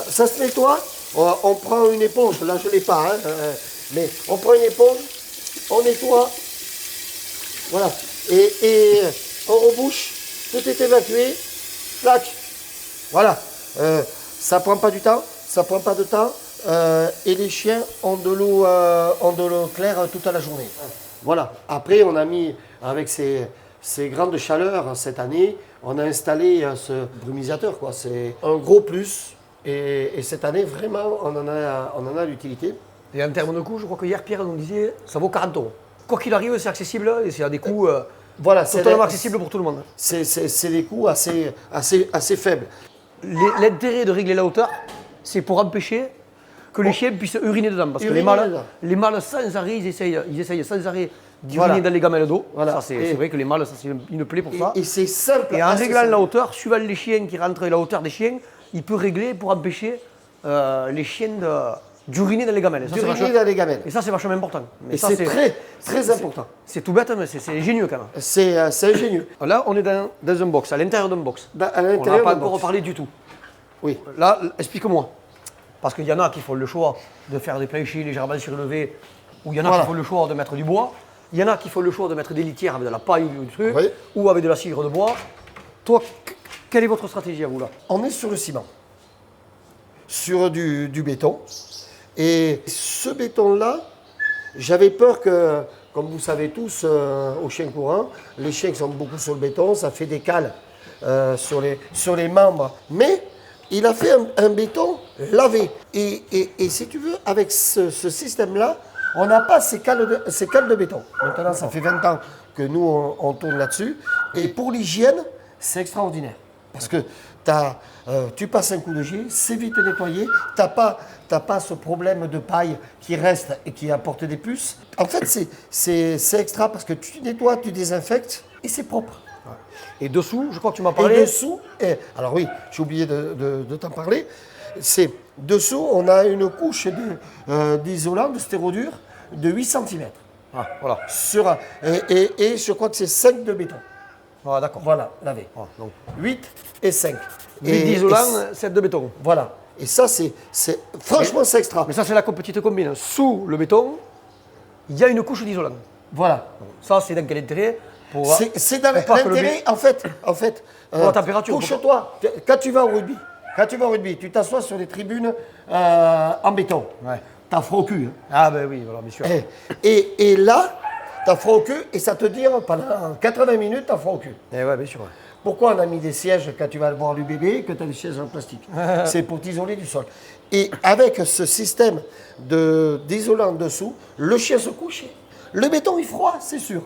Ça se nettoie. On prend une éponge, là je ne l'ai pas, hein, mais on prend une éponge, on nettoie, voilà, et on rebouche tout est évacué, clac. Voilà, ça prend pas du temps, ça prend pas de temps, et les chiens ont de l'eau claire toute la journée. Voilà, après on a mis, avec ces grandes chaleurs cette année, on a installé ce brumisateur, quoi. C'est un gros plus, et cette année vraiment on en a l'utilité. Et en termes de coût, je crois que hier Pierre nous disait ça vaut 40 €. Quoi qu'il arrive, c'est accessible et c'est à des coûts voilà, totalement accessibles pour tout le monde. C'est des coûts assez faibles. L'intérêt de régler la hauteur, c'est pour empêcher que les chiens puissent uriner dedans. Parce que les mâles sans arrêt, ils essayent sans arrêt d'uriner dans les gamelles d'eau. Voilà. Ça, c'est vrai que les mâles, ça, c'est une plaie pour ça. Et c'est simple. Et en réglant la hauteur, suivant les chiens qui rentrent et la hauteur des chiens, il peut régler pour empêcher les chiens d'uriner dans les gamelles. D'uriner dans les gamelles. Et ça, c'est vachement important. Et ça, c'est très important. C'est tout bête, mais c'est ingénieux quand même. C'est ingénieux. Là, on est dans un box, à l'intérieur d'un box. À On n'a l'intérieur pas d'un encore box. parlé du tout. Oui. Là, explique-moi. Parce qu'il y en a qui font le choix de faire des planchers légèrement surélevés, ou il y en a qui font le choix de mettre du bois. Il y en a qui font le choix de mettre des litières avec de la paille ou du truc, ou avec de la cire de bois. Toi, quelle est votre stratégie à vous là? On est sur le ciment, sur du béton. Et ce béton-là, j'avais peur que, comme vous savez tous, aux chiens courants, les chiens qui sont beaucoup sur le béton, ça fait des cales sur les membres. Mais il a fait un béton lavé. Et si tu veux, avec ce système-là, on n'a pas ces cales de béton. Maintenant, ça fait 20 ans que nous, on tourne là-dessus. Et pour l'hygiène, c'est extraordinaire. Parce que tu passes un coup de jet, c'est vite nettoyé, t'as pas ce problème de paille qui reste et qui apporte des puces. En fait, c'est extra parce que tu nettoies, tu désinfectes et c'est propre. Et dessous, je crois que tu m'as parlé. Et dessous, alors oui, j'ai oublié de t'en parler, c'est dessous, on a une couche d'isolant, de stérodure de 8 cm. Ah, voilà. Et je crois que c'est 5 de béton. Ah, d'accord. Voilà, lavé. Ah, donc, 8 et 5. 8 d'isolant, 7 de béton. Voilà. Et ça, franchement, c'est extra. Mais ça, c'est la petite combine. Sous le béton, il y a une couche d'isolant. Voilà. Ça, c'est dans quel intérêt? C'est dans l'intérêt, en fait. Pour la température. Couche-toi. Quand tu vas au rugby, tu t'assois sur les tribunes en béton. Ouais. T'as froid au cul. Hein. Ah, ben oui, voilà, bien sûr. Et là, t'as froid au cul et ça te dure pendant 80 minutes, t'as froid au cul. Eh ouais, bien sûr. Pourquoi on a mis des sièges quand tu vas voir du bébé que tu as des sièges en plastique? C'est pour t'isoler du sol. Et avec ce système d'isolant dessous, le chien se couche. Le béton est froid, c'est sûr.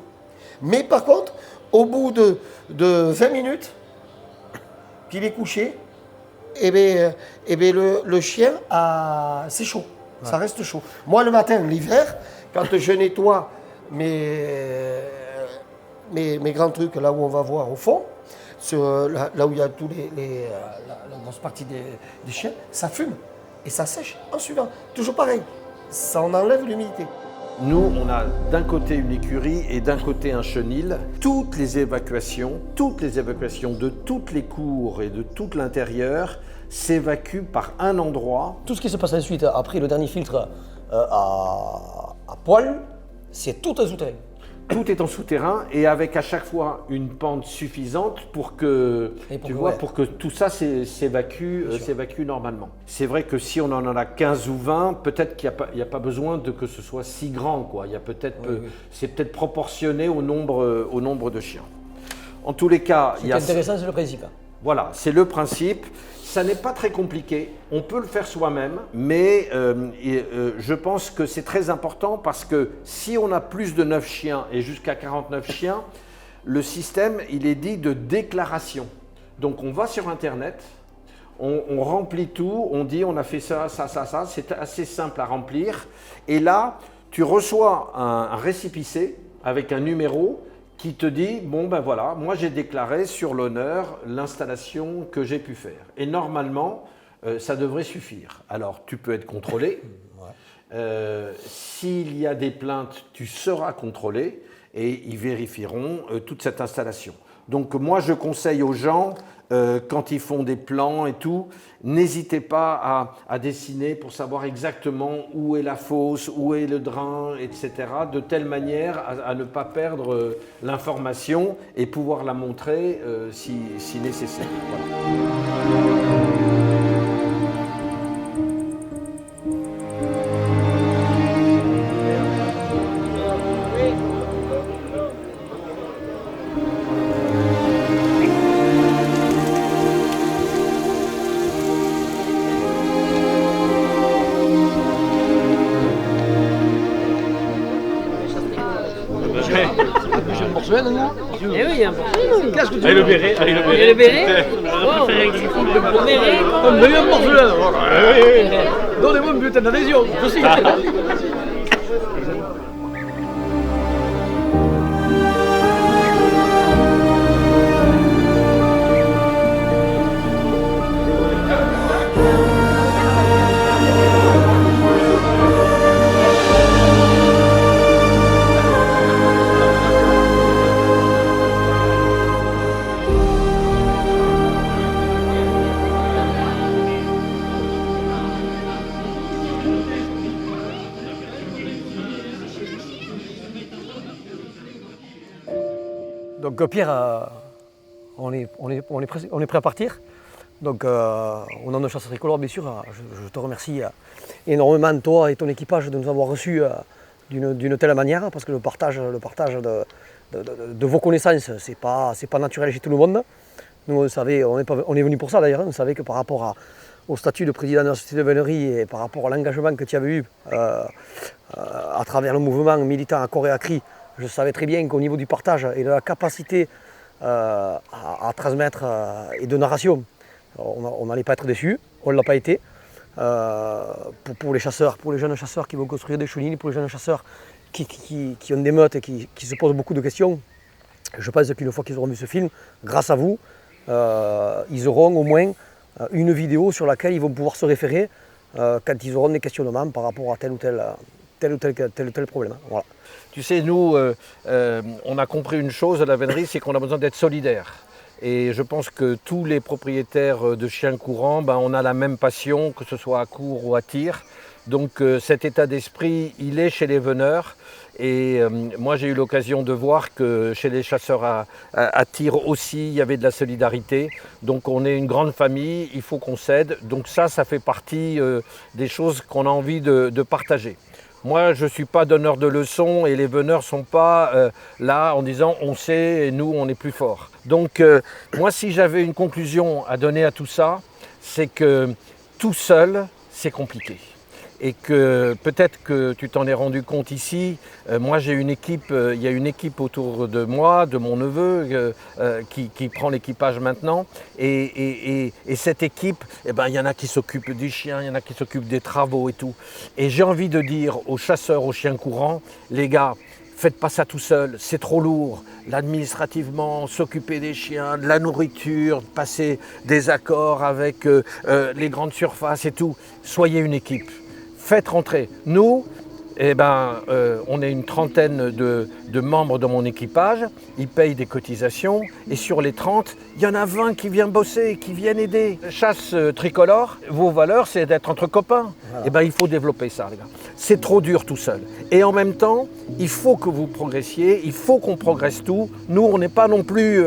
Mais par contre, au bout de 20 minutes qu'il est couché, le chien, c'est chaud. Ouais. Ça reste chaud. Moi, le matin, l'hiver, quand je nettoie mes grands trucs, là où on va voir au fond, là où il y a tous la grosse partie des chiens, ça fume et ça sèche en suivant. Toujours pareil, ça en enlève l'humidité. Nous, on a d'un côté une écurie et d'un côté un chenil. Toutes les évacuations de toutes les cours et de tout l'intérieur s'évacuent par un endroit. Tout ce qui se passe ensuite, après le dernier filtre à poil, c'est tout un souterrain. Tout est en souterrain et avec à chaque fois une pente suffisante pour que, pour que tout ça s'évacue normalement. C'est vrai que si on en a 15 ou 20, peut-être qu'il n'y a pas besoin que ce soit si grand, quoi. Il y a c'est peut-être proportionné au nombre de chiens. En tous les cas, Ce qui est intéressant, c'est le principe. Voilà, c'est le principe. Ça n'est pas très compliqué, on peut le faire soi-même, mais je pense que c'est très important parce que si on a plus de 9 chiens et jusqu'à 49 chiens, le système, il est dit de déclaration. Donc on va sur Internet, on remplit tout, on dit on a fait ça, c'est assez simple à remplir. Et là, tu reçois un récépissé avec un numéro qui te dit, bon ben voilà, moi j'ai déclaré sur l'honneur l'installation que j'ai pu faire. Et normalement, ça devrait suffire. Alors, tu peux être contrôlé. S'il y a des plaintes, tu seras contrôlé et ils vérifieront toute cette installation. Donc moi, je conseille aux gens, quand ils font des plans et tout, n'hésitez pas à dessiner pour savoir exactement où est la fosse, où est le drain, etc. De telle manière à ne pas perdre l'information et pouvoir la montrer si nécessaire. Voilà. Eh oui, il y a un porcelaine. Qu'est-ce que tu Allez le béret, allez le béret. Et le béret. Wow. Le béret. Un meilleur porcelaine. Donnez-moi une bulletin d'adhésion. Je sais. Donc Pierre, on est prêt à partir. Donc au nom de Chasse Tricolore, bien sûr, je te remercie énormément, toi et ton équipage, de nous avoir reçus d'une telle manière, parce que le partage de vos connaissances, c'est pas naturel chez tout le monde. Nous, on savait, on est venu pour ça d'ailleurs, on savait que par rapport au statut de président de la société de vénerie et par rapport à l'engagement que tu avais eu à travers le mouvement militant à corps et à cri, je savais très bien qu'au niveau du partage et de la capacité à transmettre et de narration, on n'allait pas être déçus, on ne l'a pas été. Pour les chasseurs, pour les jeunes chasseurs qui vont construire des chenilles, pour les jeunes chasseurs qui ont des meutes et qui se posent beaucoup de questions, je pense qu'une fois qu'ils auront vu ce film, grâce à vous, ils auront au moins une vidéo sur laquelle ils vont pouvoir se référer quand ils auront des questionnements par rapport à tel ou tel problème. Voilà. Tu sais, nous, on a compris une chose à la vénerie, c'est qu'on a besoin d'être solidaires. Et je pense que tous les propriétaires de chiens courants, on a la même passion, que ce soit à court ou à tir. Donc cet état d'esprit, il est chez les veneurs. Et moi, j'ai eu l'occasion de voir que chez les chasseurs à tir aussi, il y avait de la solidarité. Donc on est une grande famille, il faut qu'on s'aide. Donc ça fait partie des choses qu'on a envie de partager. Moi, je ne suis pas donneur de leçons et les veneurs ne sont pas là en disant on sait et nous, on est plus forts. Donc moi, si j'avais une conclusion à donner à tout ça, c'est que tout seul, c'est compliqué. Et que peut-être que tu t'en es rendu compte ici, moi j'ai une équipe, il y a une équipe autour de moi, de mon neveu qui prend l'équipage maintenant. Et cette équipe, il y en a qui s'occupent des chiens, il y en a qui s'occupent des travaux et tout. Et j'ai envie de dire aux chasseurs, aux chiens courants, les gars, faites pas ça tout seul, c'est trop lourd. L'administrativement, s'occuper des chiens, de la nourriture, passer des accords avec les grandes surfaces et tout. Soyez une équipe. Faites rentrer. Nous, on est une trentaine de membres de mon équipage, ils payent des cotisations et sur les 30, il y en a 20 qui viennent bosser, qui viennent aider. Chasse tricolore, vos valeurs, c'est d'être entre copains. Voilà. Il faut développer ça, les gars. C'est trop dur tout seul. Et en même temps, il faut que vous progressiez, il faut qu'on progresse tout. Nous, on n'est pas non plus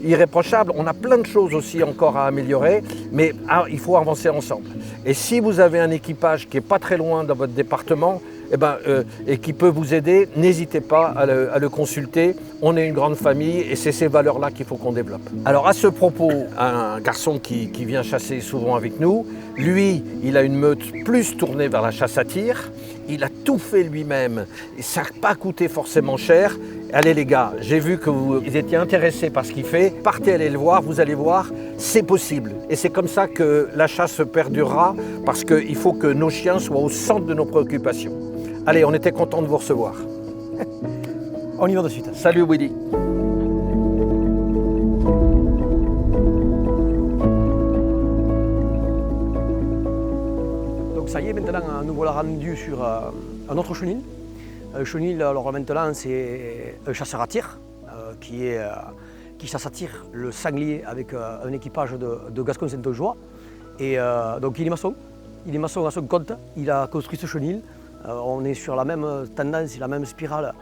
irréprochables. On a plein de choses aussi encore à améliorer, mais il faut avancer ensemble. Et si vous avez un équipage qui n'est pas très loin dans votre département, et qui peut vous aider, n'hésitez pas à le consulter. On est une grande famille et c'est ces valeurs-là qu'il faut qu'on développe. Alors à ce propos, un garçon qui vient chasser souvent avec nous, lui, il a une meute plus tournée vers la chasse à tir. Il a tout fait lui-même et ça n'a pas coûté forcément cher. Allez les gars, j'ai vu que vous étiez intéressés par ce qu'il fait. Partez aller le voir, vous allez voir, c'est possible. Et c'est comme ça que la chasse perdurera parce qu'il faut que nos chiens soient au centre de nos préoccupations. Allez, on était contents de vous recevoir. On y va de suite. Salut Willy. Donc ça y est, maintenant nous voilà rendus sur un autre chenil. Chenil, alors maintenant c'est un chasseur à tir, qui chasse à tir le sanglier avec un équipage de Gascons-Saint-Ongeois. Et donc il est maçon à son compte, il a construit ce chenil. On est sur la même tendance, la même spirale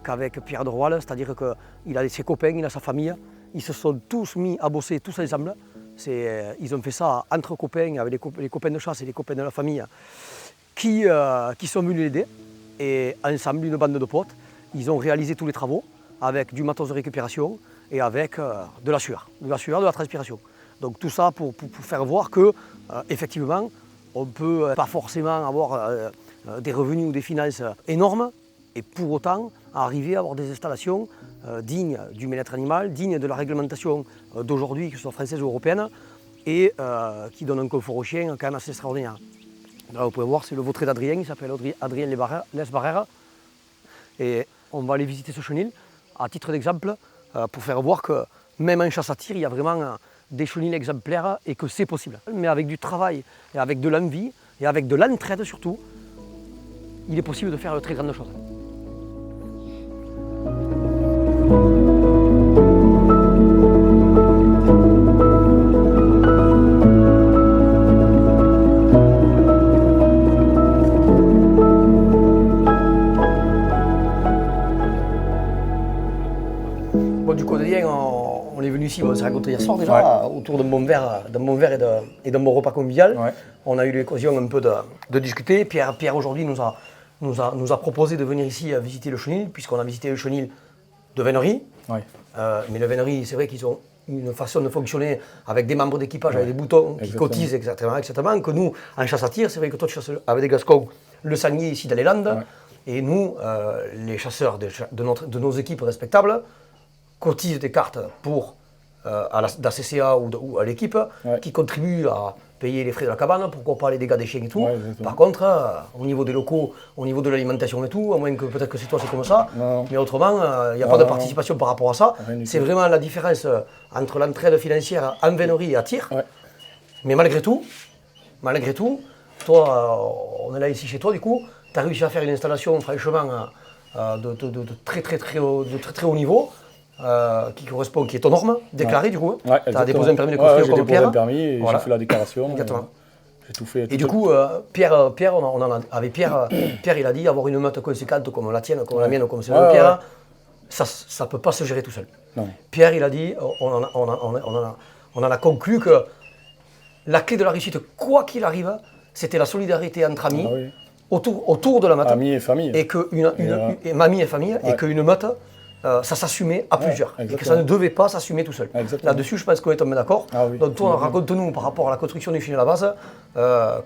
qu'avec Pierre de Roal, c'est-à-dire qu'il a ses copains, il a sa famille. Ils se sont tous mis à bosser tous ensemble. Ils ont fait ça entre copains, avec les copains de chasse et les copains de la famille qui sont venus l'aider. Et ensemble, une bande de potes, ils ont réalisé tous les travaux avec du matos de récupération et avec de la sueur, de la transpiration. Donc tout ça pour faire voir que, effectivement, on ne peut pas forcément avoir des revenus ou des finances énormes et pour autant arriver à avoir des installations dignes du bien-être animal, dignes de la réglementation d'aujourd'hui, que ce soit française ou européenne, et qui donnent un confort aux chiens quand même assez extraordinaire. Là, vous pouvez voir, c'est le vautré d'Adrien, il s'appelle Adrien Lesbarrère. Et on va aller visiter ce chenil à titre d'exemple pour faire voir que même en chasse à tir, il y a vraiment des chenils exemplaires et que c'est possible. Mais avec du travail et avec de l'envie et avec de l'entraide surtout, il est possible de faire de très grandes choses. Bon, du Codélien, on est venu ici, on s'est rencontré hier soir déjà, autour d'un bon verre et d'un bon repas convivial. Ouais. On a eu l'occasion un peu de discuter. Pierre aujourd'hui nous a proposé de venir ici visiter le chenil, puisqu'on a visité le chenil de Vénerie. Ouais. Mais le Vénerie, c'est vrai qu'ils ont une façon de fonctionner avec des membres d'équipage, avec des boutons qui cotisent, etc., que nous, en chasse à tir, c'est vrai que toi tu chasses avec des Gascons le sanglier ici dans les Landes, et nous, les chasseurs de nos équipes respectables, cotisent des cartes pour à la CCA ou à l'équipe, qui contribuent à payer les frais de la cabane, pourquoi pas les dégâts des chiens et tout. Par contre, au niveau des locaux, au niveau de l'alimentation et tout, à moins que peut-être que c'est toi c'est comme ça, mais autrement, il n'y a pas de participation par rapport à ça. C'est vraiment la différence entre l'entraide financière en vénerie et à tir. Mais malgré tout, toi, on est là ici chez toi, du coup, tu as réussi à faire une installation franchement de très haut niveau. Qui est aux normes, déclaré du coup. Tu as déposé un permis de construire comme Pierre. J'ai déposé un permis et j'ai fait la déclaration. J'ai tout fait. Et du coup, Pierre, il a dit avoir une meute conséquente comme la tienne, comme la mienne, comme celle de Pierre, ça ne peut pas se gérer tout seul. Non. Pierre, il a dit, on en a conclu que la clé de la réussite, quoi qu'il arrive, c'était la solidarité entre amis, autour de la meute. Amis et famille. Et mamie et famille, et qu'une meute, ça s'assumait à plusieurs, et que ça ne devait pas s'assumer tout seul. Là-dessus, je pense qu'on est tombé d'accord. Donc toi, raconte-nous par rapport à la construction du chenil à la base,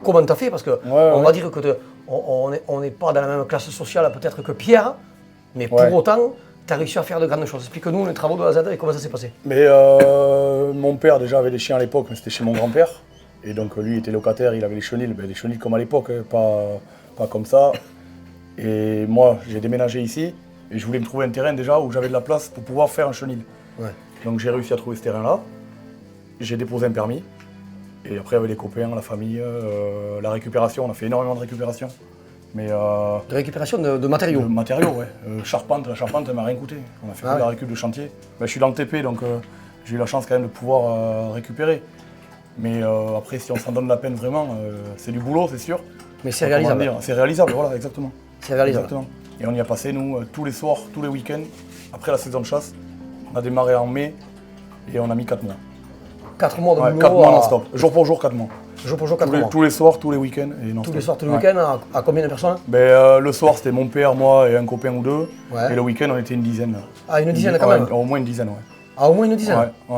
comment tu as fait, parce qu'on va dire qu'on n'est pas dans la même classe sociale peut-être que Pierre, mais pour autant, tu as réussi à faire de grandes choses. Explique-nous les travaux de A à Z et comment ça s'est passé. Mais mon père déjà avait des chiens à l'époque, mais c'était chez mon grand-père. Et donc lui était locataire, il avait des chenils comme à l'époque, pas comme ça. Et moi, j'ai déménagé ici. Et je voulais me trouver un terrain déjà où j'avais de la place pour pouvoir faire un chenil. Donc j'ai réussi à trouver ce terrain-là. J'ai déposé un permis. Et après avec les copains, la famille, la récupération, on a fait énormément de récupération. Mais, de récupération de matériaux. De matériaux, ouais. La charpente, elle m'a rien coûté. On a fait la récup de chantier. Je suis dans le TP, donc j'ai eu la chance quand même de pouvoir récupérer. Mais après, si on s'en donne la peine vraiment, c'est du boulot, c'est sûr. Mais c'est réalisable. C'est réalisable, voilà, exactement. C'est réalisable. Exactement. Et on y a passé, nous, tous les soirs, tous les week-ends, après la saison de chasse. On a démarré en mai et on a mis 4 mois. 4 mois de boulot 4 mois non-stop. Jour pour jour, 4 mois. Jour pour jour, 4 mois. Tous les soirs, tous les week-ends et non-stop. Tous les soirs, tous les week-ends, à combien de personnes? Le soir, c'était mon père, moi et un copain ou deux. Et le week-end, on était une dizaine. Ah, une dizaine quand même? Au moins une dizaine, ouais. Ah, au moins une dizaine? Ouais.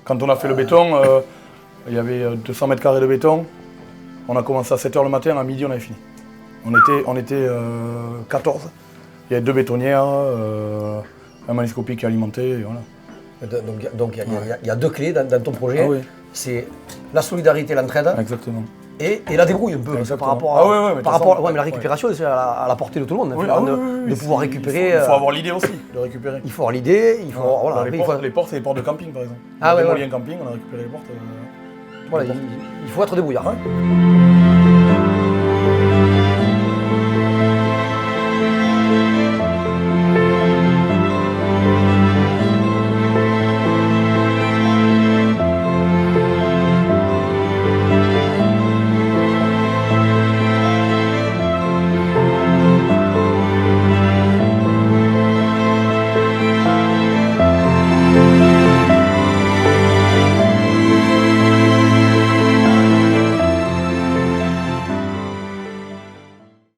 Quand on a fait le béton, il y avait 200 mètres carrés de béton. On a commencé à 7 h le matin, à midi, on avait fini. On était 14. Il y a 2 bétonnières, un maniscopique qui est alimenté, et voilà. Donc il y a 2 clés dans ton projet. C'est la solidarité, l'entraide. Exactement. Et la débrouille un peu. Par rapport mais la récupération, c'est à la portée de tout le monde. De pouvoir récupérer. Il faut avoir l'idée aussi de récupérer. Il faut avoir l'idée. Il faut, les portes, c'est les portes de camping par exemple. On a démoli un camping, on a récupéré les portes. Il faut être débrouillard.